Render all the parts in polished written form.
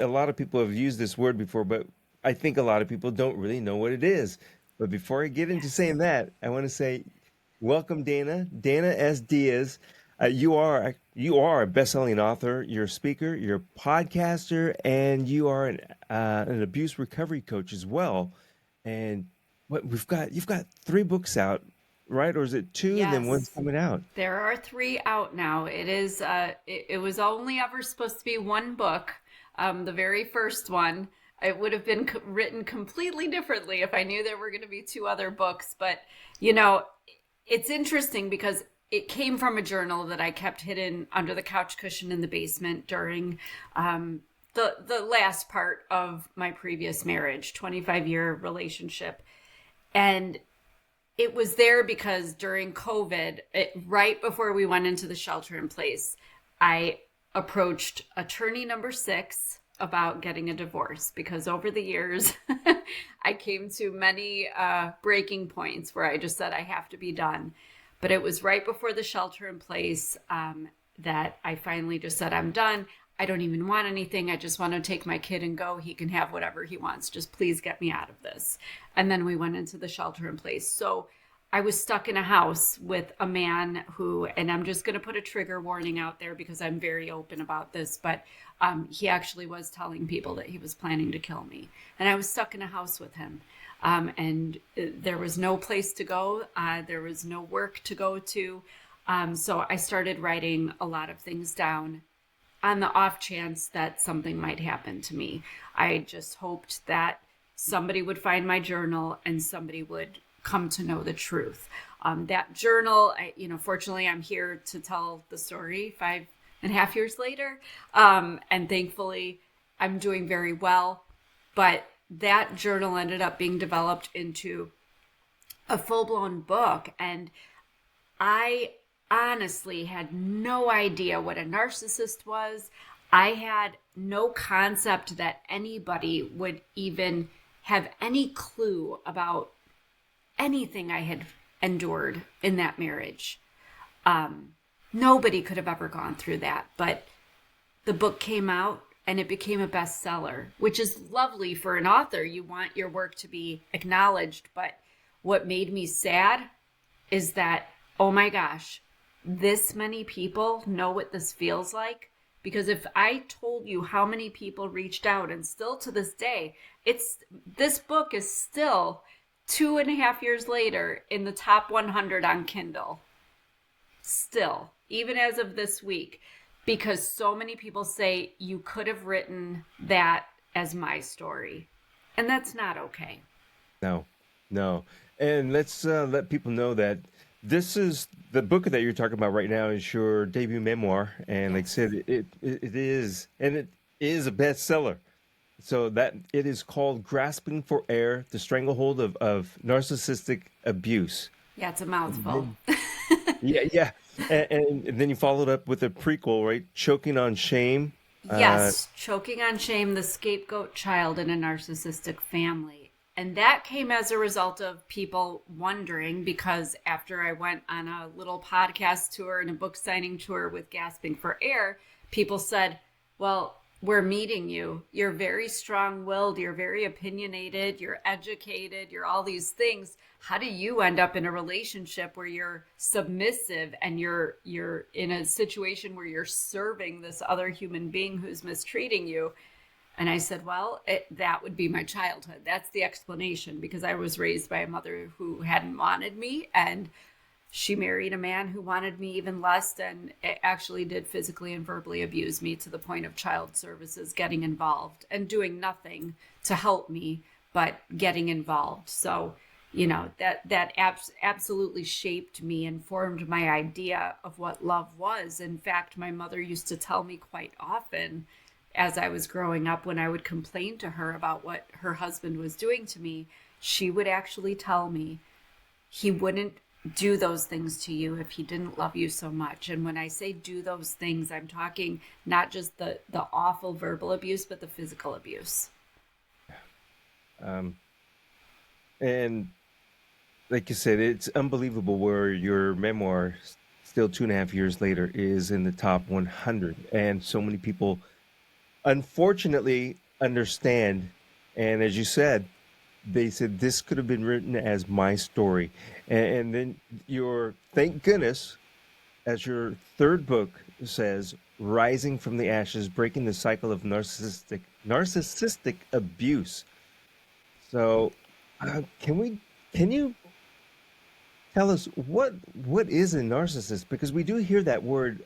a lot of people have used this word before, but I think a lot of people don't really know what it is. But before I get into saying Yes. that, I want to say welcome, Dana. Dana S. Diaz. You are a best-selling author. You're a speaker. You're a podcaster, and you are an abuse recovery coach as well. And what you've got three books out, right? Or is it two, and then one's Yes. coming out? There are three out now. It was only ever supposed to be one book. The very first one. It would have been written completely differently if I knew there were going to be two other books. But, you know, it's interesting because it came from a journal that I kept hidden under the couch cushion in the basement during the last part of my previous marriage, 25-year relationship. And it was there because during COVID, right before we went into the shelter in place, I approached attorney number six about getting a divorce because over the years, I came to many breaking points where I just said, I have to be done. But it was right before the shelter in place that I finally just said, I'm done. I don't even want anything. I just want to take my kid and go. He can have whatever he wants. Just please get me out of this. And then we went into the shelter in place. So I was stuck in a house with a man who, and I'm just going to put a trigger warning out there because I'm very open about this, but he actually was telling people that he was planning to kill me. And I was stuck in a house with him. And there was no place to go. There was no work to go to. So I started writing a lot of things down on the off chance that something might happen to me. I just hoped that somebody would find my journal and somebody would come to know the truth. That journal, fortunately, I'm here to tell the story 5.5 years later. And thankfully, I'm doing very well. But that journal ended up being developed into a full blown book. And I honestly had no idea what a narcissist was. I had no concept that anybody would even have any clue about anything I had endured in that marriage. Nobody could have ever gone through that. But the book came out and it became a bestseller, which is lovely for an author. You want your work to be acknowledged. But what made me sad is that, oh my gosh, this many people know what this feels like. Because if I told you how many people reached out, and still to this day, this book is still 2.5 years later in the top 100 on Kindle. Still, even as of this week, because so many people say you could have written that as my story. And that's not okay. No, no. And let's let people know that this is the book that you're talking about right now is your debut memoir, and like I Yes. said, it is, and it is a bestseller. So that it is called "Grasping for Air: The Stranglehold of Narcissistic Abuse." Yeah, it's a And mouthful. then, yeah, yeah, and then you followed up with a prequel, right? "Choking on Shame." Uh, Yes, choking on shame, the scapegoat child in a narcissistic family. And that came as a result of people wondering because after I went on a little podcast tour and a book signing tour with Gasping for Air, people said, well, we're meeting you. You're very strong willed. You're very opinionated. You're educated. You're all these things. How do you end up in a relationship where you're submissive and you're in a situation where you're serving this other human being who's mistreating you? And I said, well, that would be my childhood. That's the explanation because I was raised by a mother who hadn't wanted me, and she married a man who wanted me even less and actually did physically and verbally abuse me to the point of child services getting involved and doing nothing to help me, but getting involved. So, that absolutely shaped me and formed my idea of what love was. In fact, my mother used to tell me quite often as I was growing up, when I would complain to her about what her husband was doing to me, she would actually tell me he wouldn't do those things to you if he didn't love you so much. And when I say do those things, I'm talking not just the awful verbal abuse, but the physical abuse. um, and like you said, it's unbelievable where your memoir, still 2.5 years later, is in the top 100, and so many people unfortunately understand. And as you said, they said this could have been written as my story. And then your, thank goodness, as your third book says, rising from the ashes, breaking the cycle of narcissistic abuse. So, can you tell us what is a narcissist? Because we do hear that word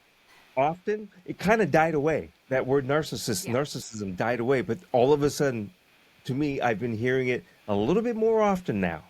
often. It kind of died away. That word Yeah. narcissism died away, but all of a sudden, to me, I've been hearing it a little bit more often now.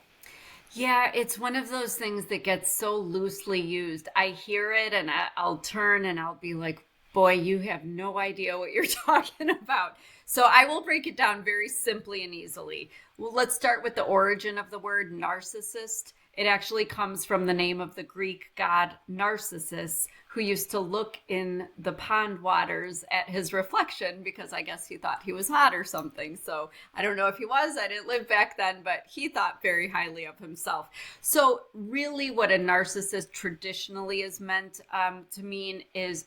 Yeah, it's one of those things that gets so loosely used. I hear it and I'll turn and I'll be like, boy, you have no idea what you're talking about. So I will break it down very simply and easily. Well, let's start with the origin of the word narcissist. It actually comes from the name of the Greek god Narcissus, who used to look in the pond waters at his reflection because I guess he thought he was hot or something. So I don't know if he was, I didn't live back then, but he thought very highly of himself. So, really, what a narcissist traditionally is meant to mean is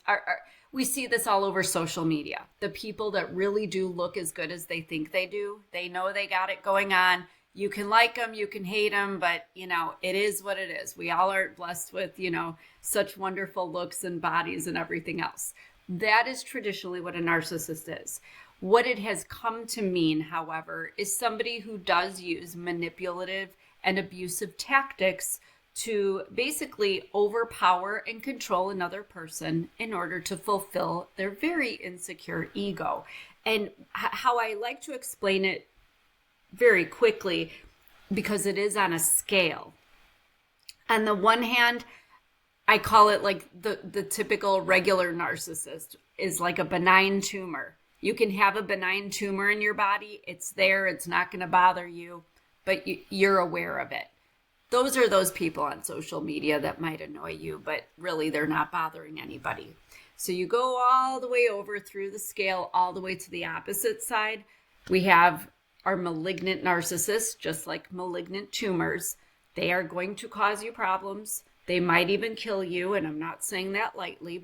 we see this all over social media. The people that really do look as good as they think they do, they know they got it going on. You can like them, you can hate them, but it is what it is. We all aren't blessed with, such wonderful looks and bodies and everything else. That is traditionally what a narcissist is. What it has come to mean, however, is somebody who does use manipulative and abusive tactics to basically overpower and control another person in order to fulfill their very insecure ego. And how I like to explain it very quickly, because it is on a scale. On the one hand, I call it like the typical regular narcissist is like a benign tumor. You can have a benign tumor in your body. It's there. It's not going to bother you, but you're aware of it. Those are those people on social media that might annoy you, but really they're not bothering anybody. So you go all the way over through the scale, all the way to the opposite side. We have our malignant narcissists, just like malignant tumors. They are going to cause you problems. They might even kill you. And I'm not saying that lightly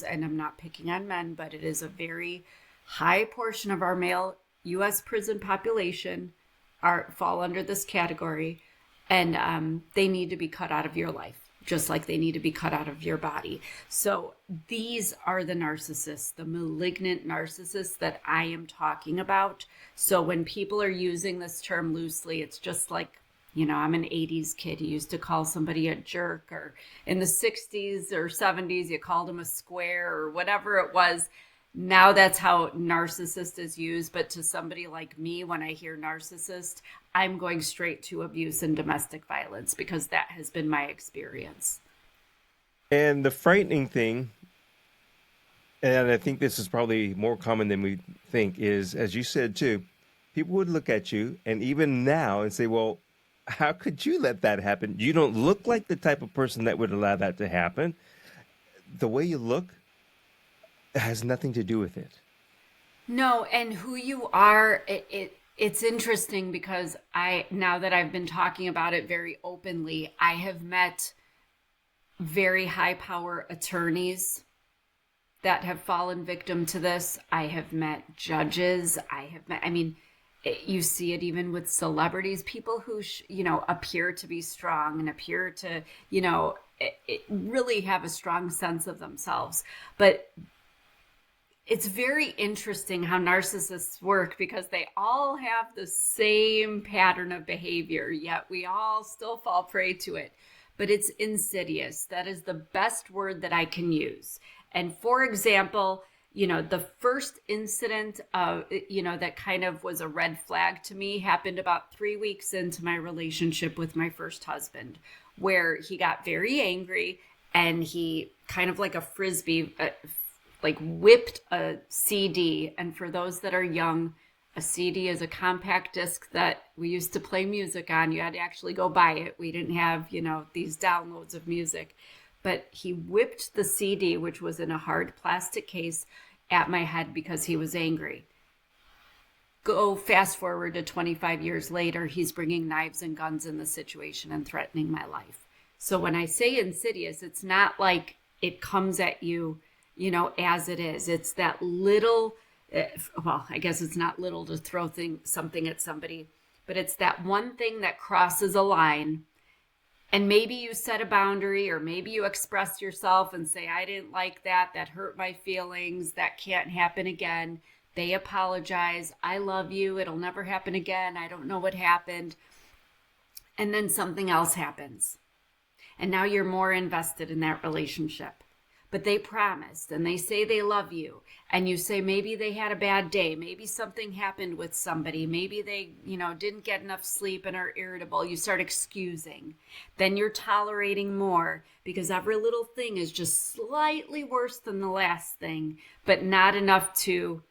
and I'm not picking on men, but it is a very high portion of our male U.S. prison population fall under this category. And they need to be cut out of your life, just like they need to be cut out of your body. So these are the narcissists, the malignant narcissists that I am talking about. So when people are using this term loosely, it's just like, I'm an 80s kid. You used to call somebody a jerk, or in the 60s or 70s, you called them a square or whatever it was. Now that's how narcissist is used. But to somebody like me, when I hear narcissist, I'm going straight to abuse and domestic violence because that has been my experience. And the frightening thing, and I think this is probably more common than we think, is as you said too, people would look at you and even now and say, well, how could you let that happen? You don't look like the type of person that would allow that to happen. The way you look has nothing to do with it. No, and who you are, it's interesting because now that I've been talking about it very openly, I have met very high power attorneys that have fallen victim to this. I have met judges. You see it even with celebrities, people who, appear to be strong and appear to, really have a strong sense of themselves. But it's very interesting how narcissists work because they all have the same pattern of behavior, yet we all still fall prey to it. But it's insidious. That is the best word that I can use. And for example, the first incident that kind of was a red flag to me happened about 3 weeks into my relationship with my first husband, where he got very angry and he kind of like a frisbee, like whipped a CD. And for those that are young, a CD is a compact disc that we used to play music on. You had to actually go buy it. We didn't have, these downloads of music. But he whipped the CD, which was in a hard plastic case, at my head because he was angry. Go fast forward to 25 years later, he's bringing knives and guns in the situation and threatening my life. So when I say insidious, it's not like it comes at you, as it is. It's that little, Well, I guess it's not little to throw something at somebody, but it's that one thing that crosses a line. And maybe you set a boundary, or maybe you express yourself and say, I didn't like that. That hurt my feelings. That can't happen again. They apologize. I love you. It'll never happen again. I don't know what happened. And then something else happens. And now you're more invested in that relationship. But they promised and they say they love you. And you say maybe they had a bad day. Maybe something happened with somebody. Maybe they, didn't get enough sleep and are irritable. You start excusing. Then you're tolerating more because every little thing is just slightly worse than the last thing, but not enough to,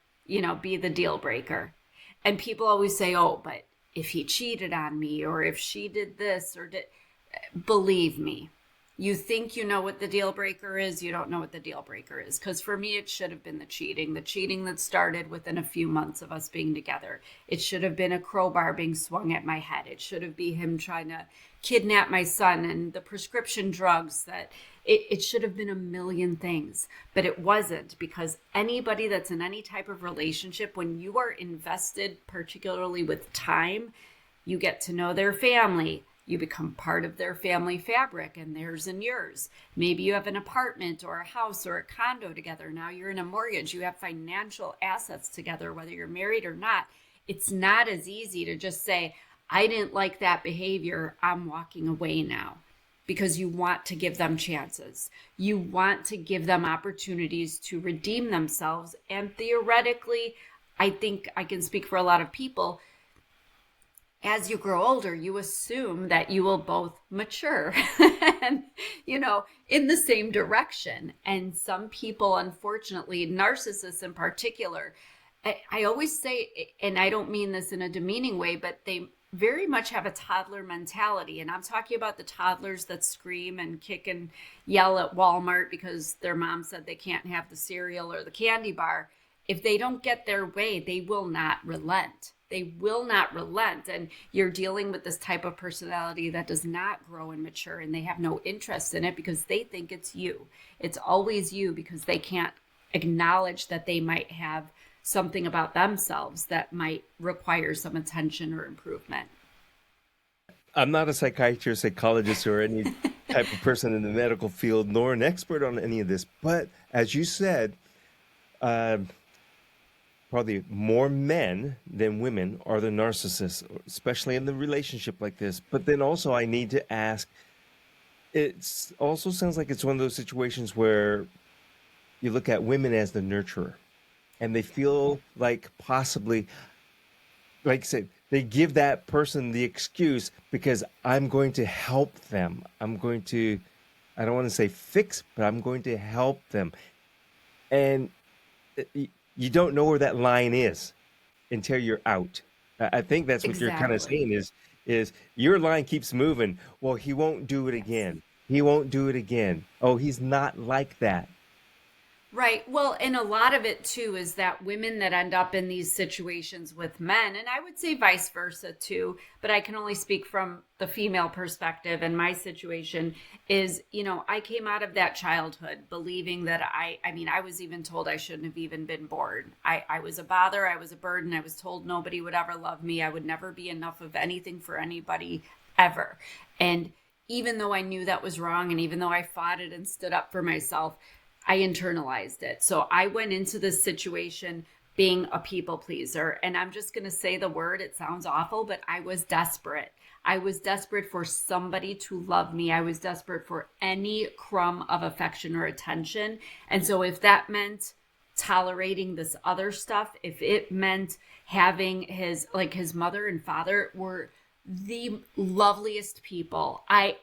be the deal breaker. And people always say, oh, but if he cheated on me, or if she did this or did, believe me, you think you know what the deal breaker is. You don't know what the deal breaker is. Because for me, it should have been the cheating that started within a few months of us being together. It should have been a crowbar being swung at my head. It should have been him trying to kidnap my son, and the prescription drugs that it should have been a million things, but it wasn't, because anybody that's in any type of relationship, when you are invested, particularly with time, you get to know their family. You become part of their family fabric, and theirs and yours. Maybe you have an apartment or a house or a condo together. Now you're in a mortgage. You have financial assets together, whether you're married or not. It's not as easy to just say, I didn't like that behavior. I'm walking away now. Because you want to give them chances. You want to give them opportunities to redeem themselves. And theoretically, I think I can speak for a lot of people, as you grow older, you assume that you will both mature and, in the same direction. And some people, unfortunately, narcissists in particular, I always say, and I don't mean this in a demeaning way, but they very much have a toddler mentality. And I'm talking about the toddlers that scream and kick and yell at Walmart because their mom said they can't have the cereal or the candy bar. If they don't get their way, they will not relent. They will not relent. And you're dealing with this type of personality that does not grow and mature, and they have no interest in it because they think it's you. It's always you, because they can't acknowledge that they might have something about themselves that might require some attention or improvement. I'm not a psychiatrist, psychologist, or any type of person in the medical field, nor an expert on any of this. But as you said, uh, probably more men than women are the narcissists, especially in the relationship like this. But then also, I need to ask, it also sounds like it's one of those situations where you look at women as the nurturer, and they feel like possibly, like I said, they give that person the excuse because I'm going to help them. I don't want to say fix, but I'm going to help them. And you don't know where that line is until you're out. I think that's what you're kind of Exactly. saying is your line keeps moving. Well, he won't do it again. He won't do it again. Oh, he's not like that. Right. Well, and a lot of it too is that women that end up in these situations with men, and I would say vice versa too, but I can only speak from the female perspective. And my situation is, I came out of that childhood believing that I was even told I shouldn't have even been born. I was a bother. I was a burden. I was told nobody would ever love me. I would never be enough of anything for anybody ever. And even though I knew that was wrong, and even though I fought it and stood up for myself, I internalized it. So I went into this situation being a people pleaser. And I'm just going to say the word, it sounds awful, but I was desperate. I was desperate for somebody to love me. I was desperate for any crumb of affection or attention. And so if that meant tolerating this other stuff, if it meant having his mother and father were the loveliest people. I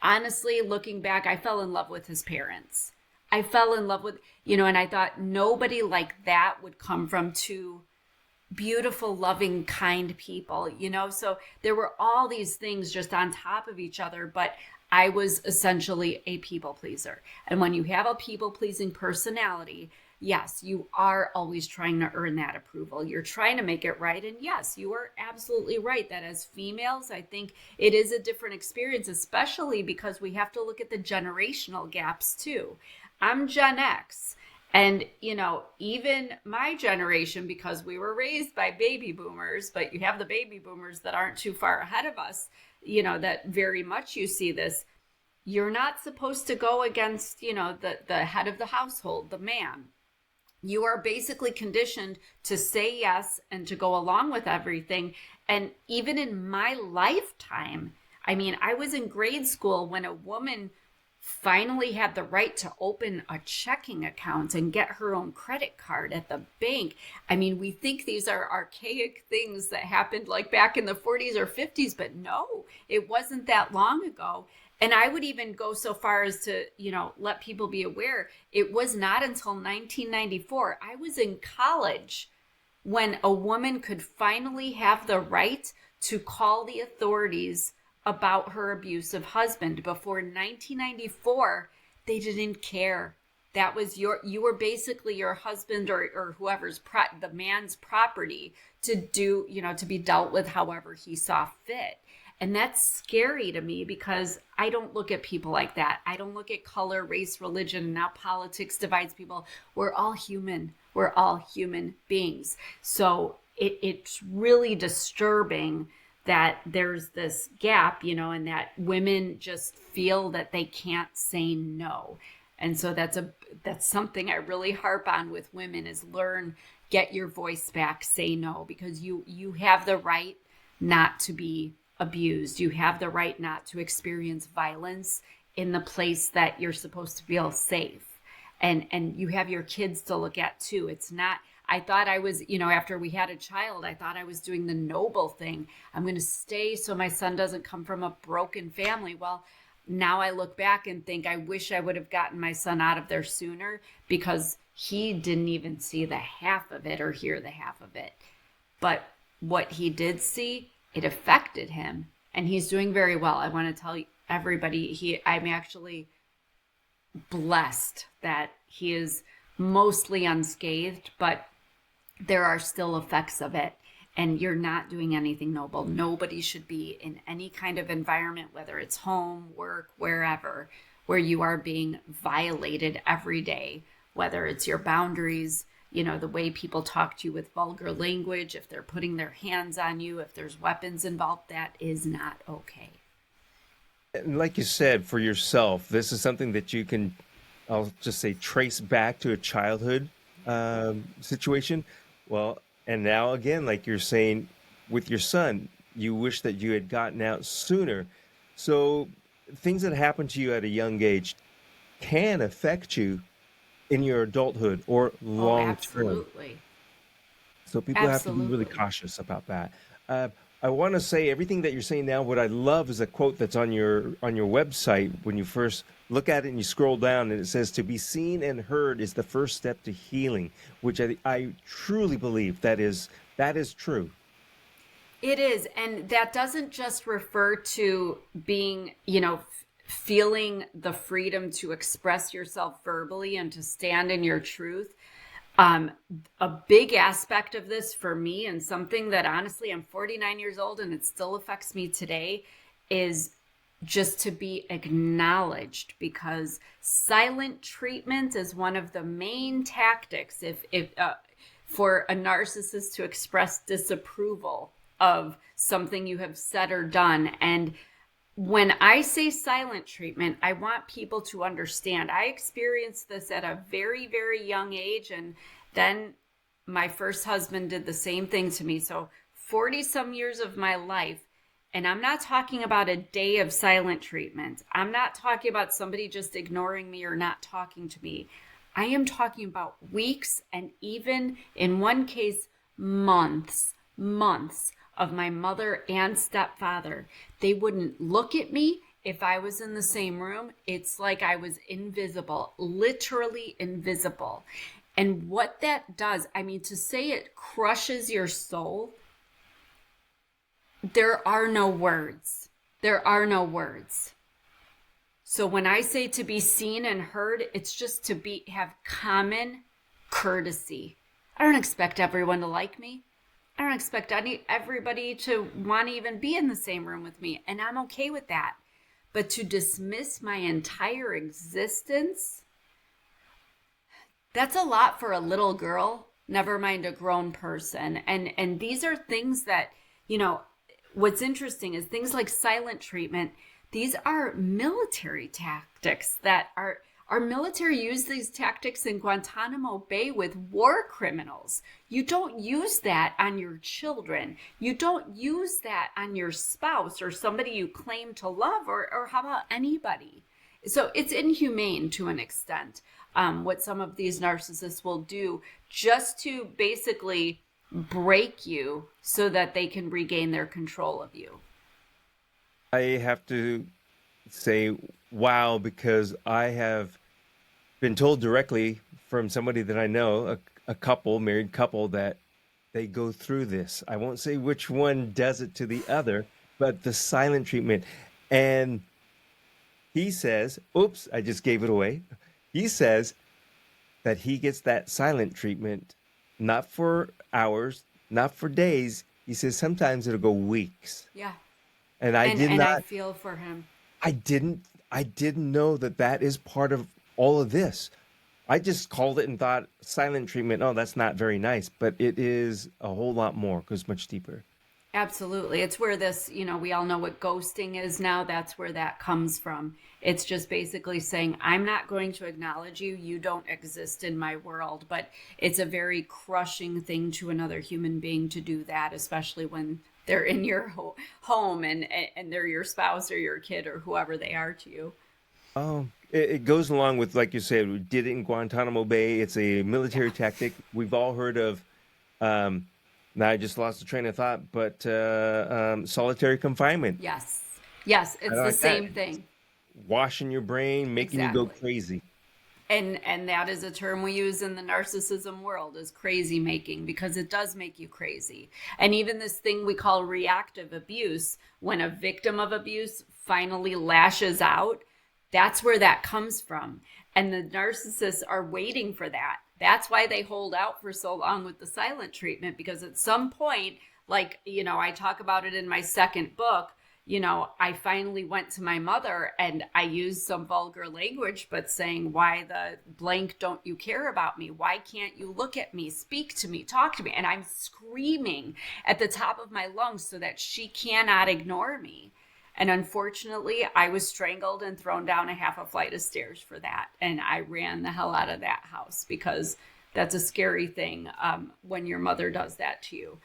honestly, looking back, I fell in love with his parents. I fell in love with, and I thought nobody like that would come from two beautiful, loving, kind people, So there were all these things just on top of each other, but I was essentially a people pleaser. And when you have a people pleasing personality, yes, you are always trying to earn that approval. You're trying to make it right. And yes, you are absolutely right that as females, I think it is a different experience, especially because we have to look at the generational gaps too. I'm Gen X, And, even my generation, because we were raised by baby boomers, but you have the baby boomers that aren't too far ahead of us, that very much you see this. You're not supposed to go against, the head of the household, the man. You are basically conditioned to say yes and to go along with everything. And even in my lifetime, I mean, I was in grade school when a woman finally had the right to open a checking account and get her own credit card at the bank. I mean, we think these are archaic things that happened like back in the 40s or 50s, but no, it wasn't that long ago. And I would even go so far as to, let people be aware, it was not until 1994, I was in college, when a woman could finally have the right to call the authorities about her abusive husband. Before 1994, they didn't care. That was you were basically your husband or whoever's the man's property to do, to be dealt with however he saw fit. And that's scary to me because I don't look at people like that. I don't look at color, race, religion, and now politics divides people. We're all human. We're all human beings. So it's really disturbing that there's this gap, and that women just feel that they can't say no. And so that's something I really harp on with women is get your voice back, say no, because you have the right not to be abused. You have the right not to experience violence in the place that you're supposed to feel safe. And you have your kids to look at too. It's not, I thought I was, after we had a child, I thought I was doing the noble thing. I'm going to stay so my son doesn't come from a broken family. Well, now I look back and think I wish I would have gotten my son out of there sooner because he didn't even see the half of it or hear the half of it. But what he did see, it affected him, and he's doing very well. I want to tell everybody, I'm actually blessed that he is mostly unscathed, but there are still effects of it, and you're not doing anything noble. Nobody should be in any kind of environment, whether it's home, work, wherever, where you are being violated every day, whether it's your boundaries, the way people talk to you with vulgar language, if they're putting their hands on you, if there's weapons involved, that is not okay. And like you said, for yourself, this is something that you can, I'll just say, trace back to a childhood situation. Well, and now again, like you're saying with your son, you wish that you had gotten out sooner. So things that happen to you at a young age can affect you in your adulthood or Oh, long term. absolutely. So people have to be really Absolutely. cautious about that. Uh, I want to say everything that you're saying now. What I love is a quote that's on your website when you first look at it and you scroll down, and it says, "To be seen and heard is the first step to healing," which I truly believe that is true. It is. And that doesn't just refer to being, feeling the freedom to express yourself verbally and to stand in your truth. Um, a big aspect of this for me, and something that honestly, I'm 49 years old and it still affects me today, is just to be acknowledged, because silent treatment is one of the main tactics if for a narcissist to express disapproval of something you have said or done. And when I say silent treatment, I want people to understand. I experienced this at a very, very young age. And then my first husband did the same thing to me. So 40 some years of my life. And I'm not talking about a day of silent treatment. I'm not talking about somebody just ignoring me or not talking to me. I am talking about weeks, and even in one case, months of my mother and stepfather. They wouldn't look at me if I was in the same room. It's like I was invisible, literally invisible. And what that does, I mean, to say it crushes your soul, there are no words. There are no words. So when I say to be seen and heard, it's just to have common courtesy. I don't expect everyone to like me. I don't expect everybody to want to even be in the same room with me, and I'm okay with that. But to dismiss my entire existence, That's a lot for a little girl, never mind a grown person. And these are things that, you know, what's interesting is things like silent treatment. These are military tactics that are our military use these tactics in Guantanamo Bay with war criminals. You don't use that on your children. You don't use that on your spouse or somebody you claim to love, or how about anybody? So it's inhumane to an extent, what some of these narcissists will do just to basically break you so that they can regain their control of you. I have to say, wow, because I have been told directly from somebody that I know, a couple, married couple, that they go through this. I won't say which one does it to the other, but the silent treatment. And he says, oops, I just gave it away. He says that he gets that silent treatment not for hours, not for days. He says sometimes it'll go weeks. Yeah. And I did And I not, feel for him. I didn't, I didn't know that that is part of all of this. I just called it and thought silent treatment. Oh, that's not very nice, but it is a whole lot more. It goes much deeper. Absolutely. It's where this, we all know what ghosting is now. That's where that comes from. It's just basically saying, I'm not going to acknowledge you. You don't exist in my world. But it's a very crushing thing to another human being to do that, especially when they're in your home and they're your spouse or your kid or whoever they are to you. Oh, it goes along with, like you said, we did it in Guantanamo Bay. It's a Yeah. military tactic. We've all heard of, um, now I just lost the train of thought, but solitary confinement. Yes. Yes. I It's the like that. same thing. Washing your brain, making you go Exactly. crazy. And that is a term we use in the narcissism world, is crazy making, because it does make you crazy. And even this thing we call reactive abuse, when a victim of abuse finally lashes out, that's where that comes from. And the narcissists are waiting for that. That's why they hold out for so long with the silent treatment, because at some point, like, I talk about it in my second book, I finally went to my mother and I used some vulgar language, but saying, why the blank don't you care about me? Why can't you look at me, speak to me, talk to me? And I'm screaming at the top of my lungs so that she cannot ignore me. And unfortunately, I was strangled and thrown down a half a flight of stairs for that. And I ran the hell out of that house, because that's a scary thing, when your mother does that to you.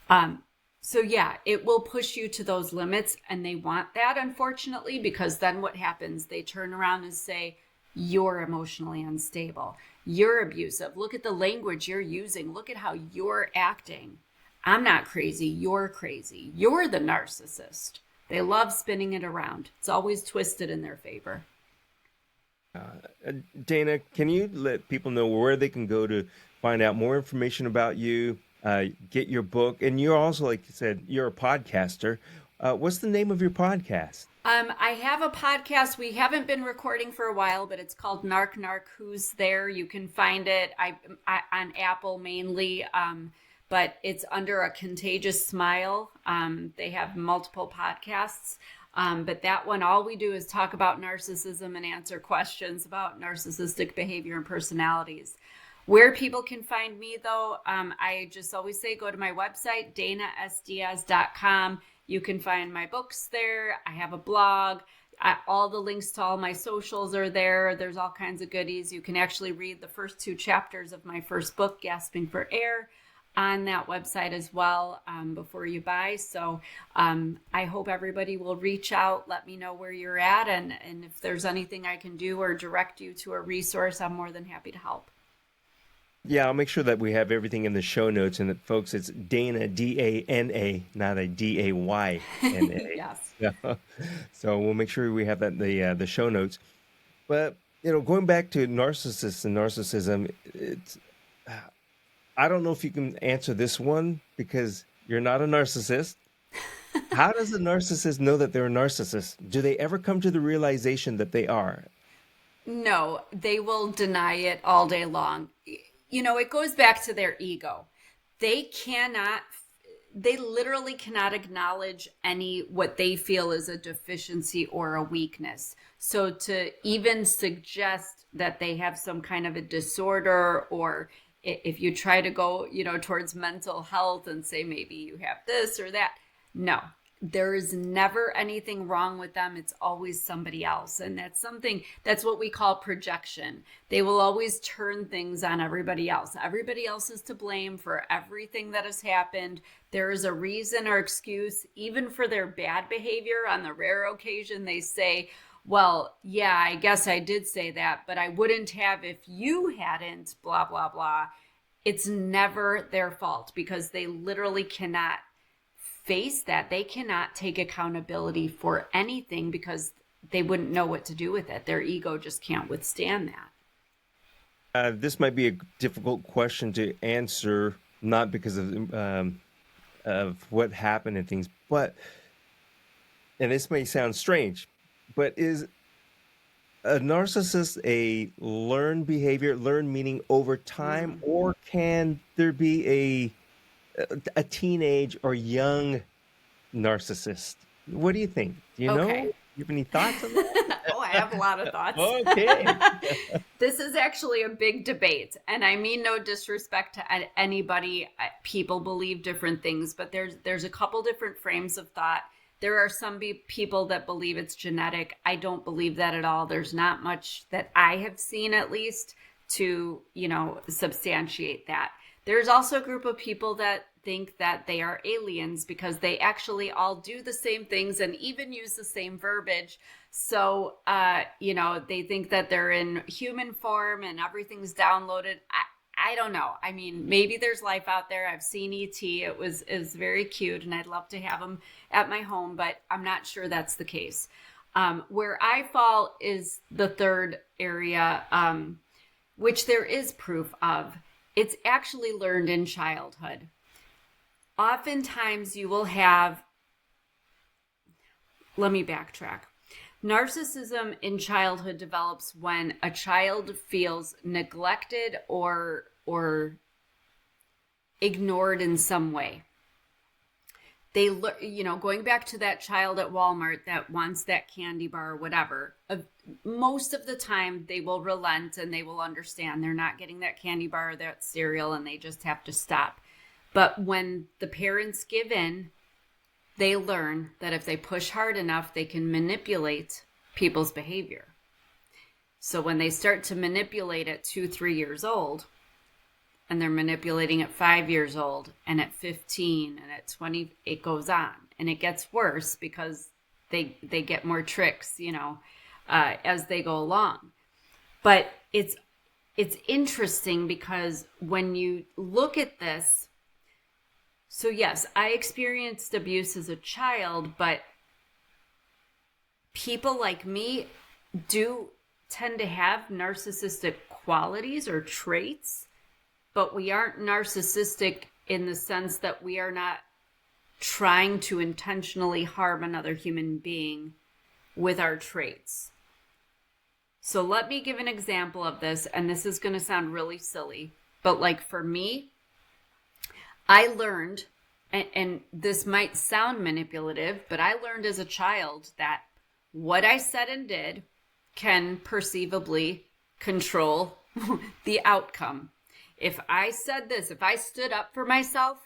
Um, so yeah, it will push you to those limits, and they want that, unfortunately, because then what happens? They turn around and say, you're emotionally unstable. You're abusive. Look at the language you're using. Look at how you're acting. I'm not crazy. You're crazy. You're the narcissist. They love spinning it around. It's always twisted in their favor. Dana, can you let people know where they can go to find out more information about you, get your book? And you're also, like you said, you're a podcaster. What's the name of your podcast? I have a podcast. We haven't been recording for a while, but it's called Narc Who's There. You can find it on Apple mainly, but it's under a Contagious Smile. They have multiple podcasts. But that one, all we do is talk about narcissism and answer questions about narcissistic behavior and personalities. Where people can find me, though, I just always say go to my website, danasdiaz.com. You can find my books there. I have a blog. All the links to all my socials are there. There's all kinds of goodies. You can actually read the first 2 chapters of my first book, Gasping for Air, on that website as well, before you buy. So I hope everybody will reach out, let me know where you're at, and if there's anything I can do or direct you to a resource, I'm more than happy to help. Yeah, I'll make sure that we have everything in the show notes. And that, folks, it's Dana, Dana, not a Dayna. Yes. So, so we'll make sure we have that in the show notes. But going back to narcissists and narcissism, it's I don't know if you can answer this one because you're not a narcissist. How does a narcissist know that they're a narcissist? Do they ever come to the realization that they are? No, they will deny it all day long. It goes back to their ego. They cannot they literally cannot acknowledge any what they feel is a deficiency or a weakness. So to even suggest that they have some kind of a disorder, or if you try to go, towards mental health and say maybe you have this or that, no, there is never anything wrong with them. It's always somebody else. And that's what we call projection. They will always turn things on everybody else. Everybody else is to blame for everything that has happened. There is a reason or excuse, even for their bad behavior. On the rare occasion, they say, well, yeah, I guess I did say that, but I wouldn't have if you hadn't, blah, blah, blah. It's never their fault, because they literally cannot face that. They cannot take accountability for anything because they wouldn't know what to do with it. Their ego just can't withstand that. This might be a difficult question to answer, not because of what happened and things, but, and this may sound strange, but is a narcissist a learned behavior, learned meaning over time, or can there be a teenage or young narcissist? What do you think? Do you know? Okay. You have any thoughts on that? Oh, I have a lot of thoughts. Okay. This is actually a big debate, and I mean no disrespect to anybody. People believe different things, but there's a couple different frames of thought. There are some people that believe it's genetic. I don't believe that at all. There's not much that I have seen, at least, to, substantiate that. There's also a group of people that think that they are aliens because they actually all do the same things and even use the same verbiage. So, they think that they're in human form and everything's downloaded. I don't know. I mean, maybe there's life out there. I've seen E.T. It was very cute, and I'd love to have him at my home, but I'm not sure that's the case. Where I fall is the third area, which there is proof of. It's actually learned in childhood. Oftentimes you will have, let me backtrack. Narcissism in childhood develops when a child feels neglected or ignored in some way. They, going back to that child at Walmart that wants that candy bar or whatever, most of the time they will relent and they will understand they're not getting that candy bar or that cereal, and they just have to stop. But when the parents give in, they learn that if they push hard enough, they can manipulate people's behavior. So when they start to manipulate at 2-3 years old, and they're manipulating at 5 years old, and at 15, and at 20, it goes on. And it gets worse because they get more tricks, as they go along. But it's interesting because when you look at this, so yes, I experienced abuse as a child, but people like me do tend to have narcissistic qualities or traits, but we aren't narcissistic in the sense that we are not trying to intentionally harm another human being with our traits. So let me give an example of this, and this is going to sound really silly, but like for me, I learned, and this might sound manipulative, but I learned as a child that what I said and did can perceivably control the outcome. If I said this, if I stood up for myself,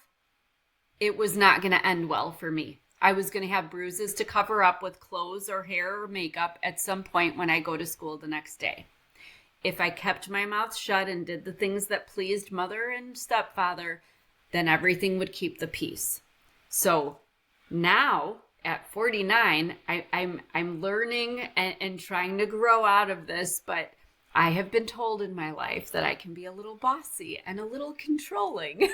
it was not going to end well for me. I was going to have bruises to cover up with clothes or hair or makeup at some point when I go to school the next day. If I kept my mouth shut and did the things that pleased mother and stepfather, then everything would keep the peace. So now at 49, I'm learning and trying to grow out of this, but I have been told in my life that I can be a little bossy and a little controlling.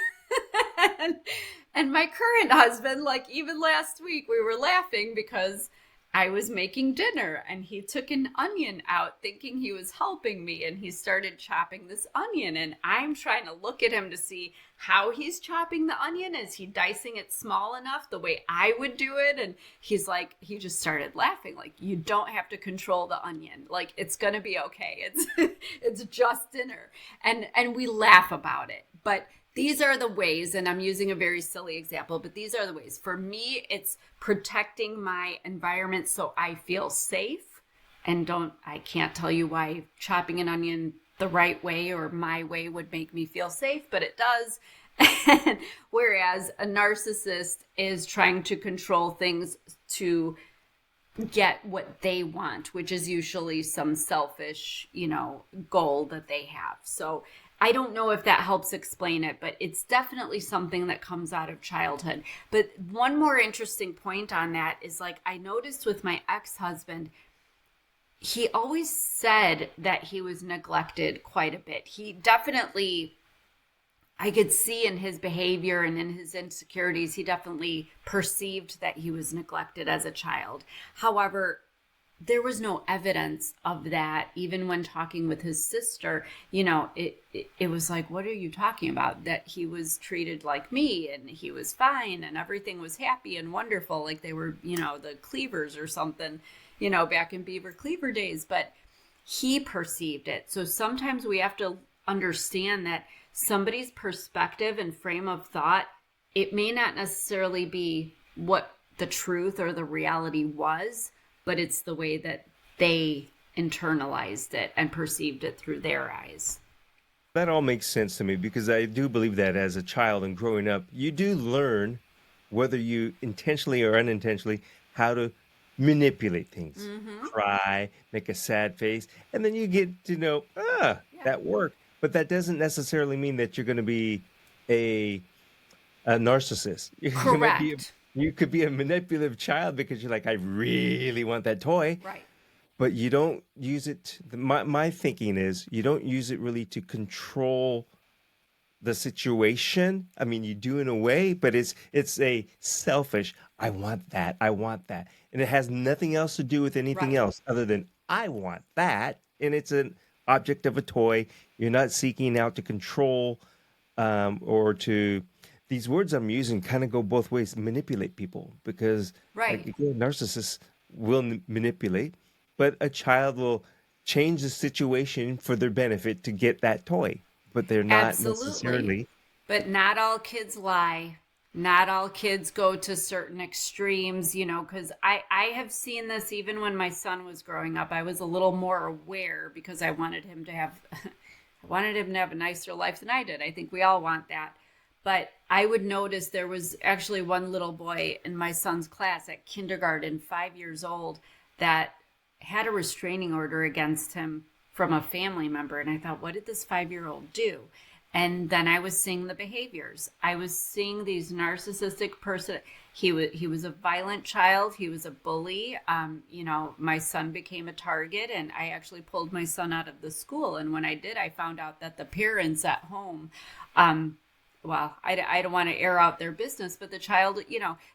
and my current husband, like even last week, we were laughing because I was making dinner and he took an onion out thinking he was helping me, and he started chopping this onion, and I'm trying to look at him to see how he's chopping the onion. Is he dicing it small enough the way I would do it? And he's like, he just started laughing, like, you don't have to control the onion, like it's gonna be okay, it's it's just dinner. And we laugh about it, but these are the ways, and I'm using a very silly example, but these are the ways. For me, it's protecting my environment so I feel safe and I can't tell you why chopping an onion the right way or my way would make me feel safe, but it does. Whereas a narcissist is trying to control things to get what they want, which is usually some selfish, goal that they have. So I don't know if that helps explain it, but it's definitely something that comes out of childhood. But one more interesting point on that is like I noticed with my ex-husband, he always said that he was neglected quite a bit. He definitely, I could see in his behavior and in his insecurities, he definitely perceived that he was neglected as a child. However, there was no evidence of that. Even when talking with his sister, it was like, what are you talking about? That he was treated like me and he was fine and everything was happy and wonderful. Like they were, the Cleavers or something, back in Beaver Cleaver days. But he perceived it. So sometimes we have to understand that somebody's perspective and frame of thought, it may not necessarily be what the truth or the reality was, but it's the way that they internalized it and perceived it through their eyes. That all makes sense to me because I do believe that as a child and growing up, you do learn, whether you intentionally or unintentionally, how to manipulate things. Mm-hmm. Cry, make a sad face, and then you get to know, Yeah. that worked. But that doesn't necessarily mean that you're going to be a a narcissist. You might be Correct. you could be a manipulative child because you're like, I really want that toy, Right. but you don't use it. My thinking is you don't use it really to control the situation. I mean, you do in a way, but it's a selfish. I want that, and it has nothing else to do with anything Right. else other than I want that, and it's an object of a toy. You're not seeking out to control or to. These words I'm using kind of go both ways. Manipulate people because, like Right. again, narcissists will manipulate, but a child will change the situation for their benefit to get that toy, but they're not Absolutely. necessarily. But not all kids lie. Not all kids go to certain extremes, because I have seen this even when my son was growing up. I was a little more aware because I wanted him to have I wanted him to have a nicer life than I did. I think we all want that. But I would notice there was actually one little boy in my son's class at kindergarten, 5 years old, that had a restraining order against him from a family member. And I thought, what did this 5-year-old do? And then I was seeing the behaviors. I was seeing these narcissistic person. He was a violent child. He was a bully. My son became a target, and I actually pulled my son out of the school. And when I did, I found out that the parents at home, well, I don't want to air out their business, but the child,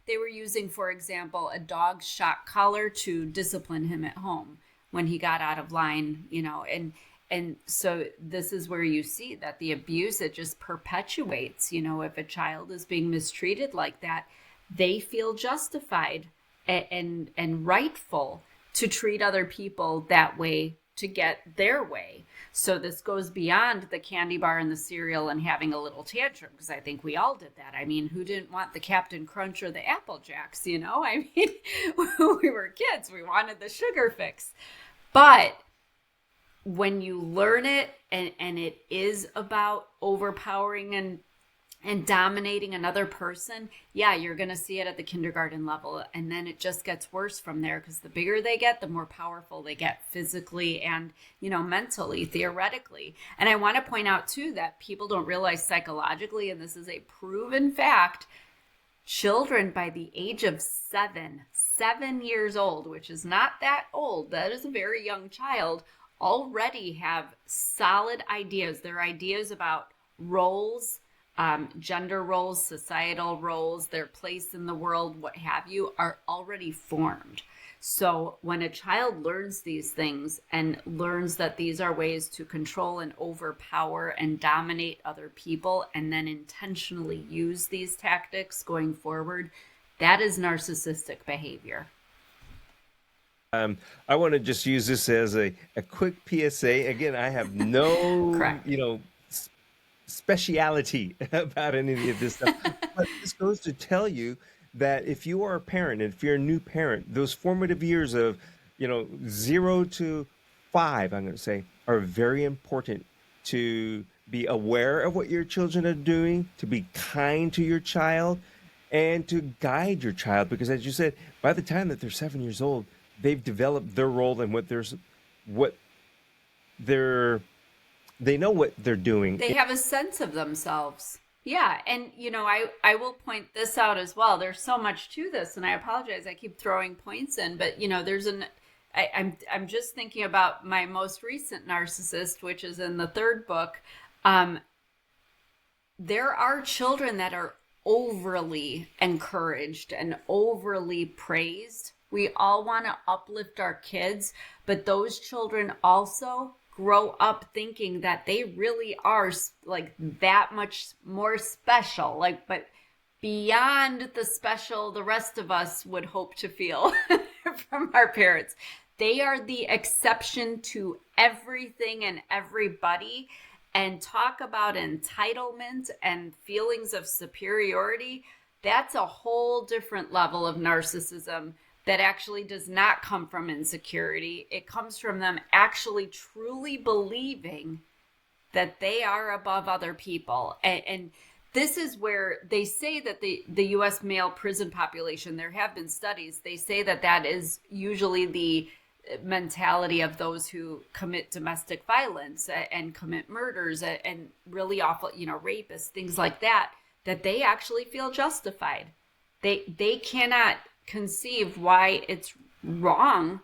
they were using, for example, a dog shock collar to discipline him at home when he got out of line, and so this is where you see that the abuse, it just perpetuates. If a child is being mistreated like that, they feel justified and rightful to treat other people that way to get their way. So this goes beyond the candy bar and the cereal and having a little tantrum, because I think we all did that. I mean, who didn't want the Captain Crunch or the Apple Jacks, I mean, when we were kids, we wanted the sugar fix. But when you learn it and it is about overpowering and dominating another person, yeah, you're going to see it at the kindergarten level. And then it just gets worse from there, because the bigger they get, the more powerful they get physically and, mentally, theoretically. And I want to point out too that people don't realize psychologically, and this is a proven fact, children by the age of 7 years old, which is not that old, that is a very young child, already have solid ideas. Their ideas about roles, gender roles, societal roles, their place in the world, what have you, are already formed. So when a child learns these things and learns that these are ways to control and overpower and dominate other people, and then intentionally use these tactics going forward, that is narcissistic behavior. I want to just use this as a quick PSA. Again, I have no, Correct. speciality about any of this stuff. But this goes to tell you that if you are a parent, if you're a new parent, those formative years of, 0 to 5, I'm going to say, are very important to be aware of what your children are doing, to be kind to your child, and to guide your child. Because as you said, by the time that they're 7 years old, they've developed their role and what they're they know what they're doing. They have a sense of themselves. Yeah, and I will point this out as well. There's so much to this, and I apologize. I keep throwing points in, but there's I'm just thinking about my most recent narcissist, which is in the third book. Um, there are children that are overly encouraged and overly praised. We all want to uplift our kids, but those children also grow up thinking that they really are like that much more special, like, but beyond the special the rest of us would hope to feel from our parents. They are the exception to everything and everybody. And talk about entitlement and feelings of superiority. That's a whole different level of narcissism that actually does not come from insecurity. It comes from them actually truly believing that they are above other people. And this is where they say that the US male prison population, there have been studies, they say that that is usually the mentality of those who commit domestic violence and commit murders and really awful, rapists, things like that, that they actually feel justified. They cannot conceive why it's wrong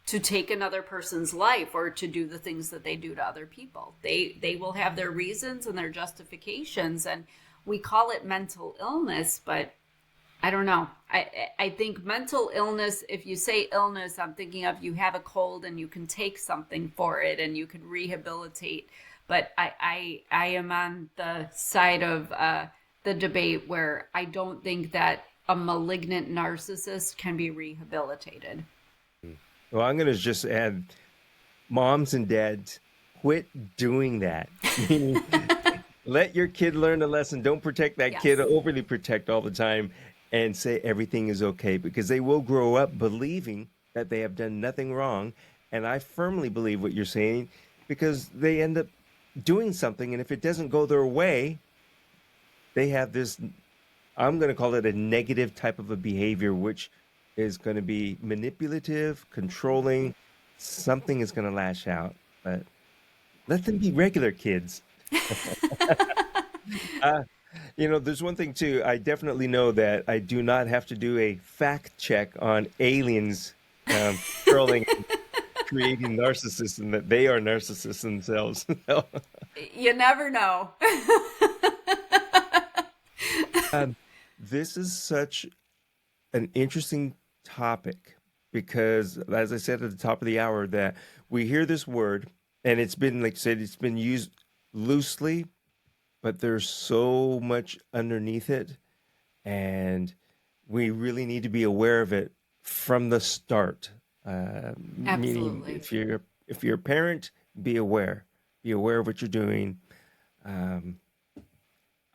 to take another person's life or to do the things that they do to other people. They will have their reasons and their justifications, and we call it mental illness, but I don't know. I think mental illness, if you say illness, I'm thinking of you have a cold and you can take something for it and you can rehabilitate. But I am on the side of the debate where I don't think that a malignant narcissist can be rehabilitated. Well, I'm going to just add, moms and dads, quit doing that. Meaning, let your kid learn a lesson. Don't protect that kid, Yes. overly protect all the time, and say everything is okay, because they will grow up believing that they have done nothing wrong. And I firmly believe what you're saying, because they end up doing something, and if it doesn't go their way, they have this, I'm going to call it a negative type of a behavior, which is going to be manipulative, controlling. Something is going to lash out, but let them be regular kids. Uh, there's one thing too. I definitely know that I do not have to do a fact check on aliens controlling and creating narcissists, and that they are narcissists themselves. You never know. um, this is such an interesting topic because, as I said at the top of the hour, that we hear this word and it's been, like I said, it's been used loosely, but there's so much underneath it, and we really need to be aware of it from the start. Meaning, Absolutely. if you're a parent, be aware of what you're doing. Um,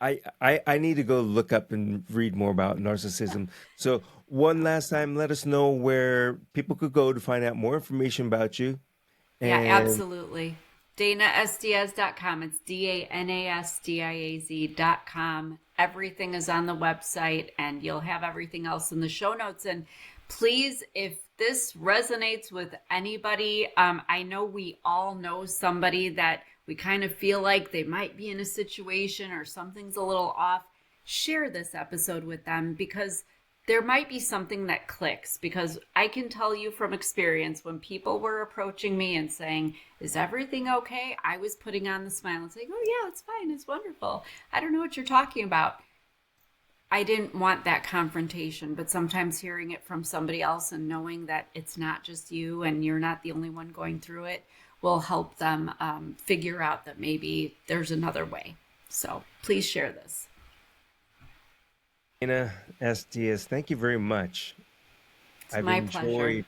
I need to go look up and read more about narcissism. So one last time, let us know where people could go to find out more information about you. Yeah, And absolutely. DanaSDiaz.com. It's DANASDIAZ.com. Everything is on the website, and you'll have everything else in the show notes. And please, if this resonates with anybody, I know we all know somebody that we kind of feel like they might be in a situation or something's a little off. Share this episode with them, because there might be something that clicks. Because I can tell you from experience, when people were approaching me and saying, is everything okay? I was putting on the smile and saying, oh yeah, it's fine. It's wonderful. I don't know what you're talking about. I didn't want that confrontation, but sometimes hearing it from somebody else and knowing that it's not just you and you're not the only one going through it will help them figure out that maybe there's another way. So please share this. Dana S. Diaz, thank you very much. It's I've my pleasure. enjoyed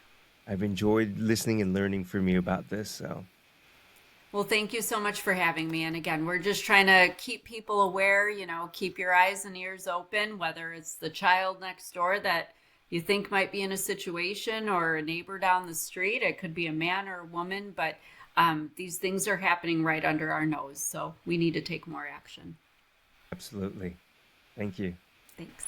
I've enjoyed listening and learning from you about this. So Well, thank you so much for having me. And again, we're just trying to keep people aware, keep your eyes and ears open, whether it's the child next door that you think might be in a situation or a neighbor down the street. It could be a man or a woman, but these things are happening right under our nose. So we need to take more action. Absolutely. Thank you. Thanks.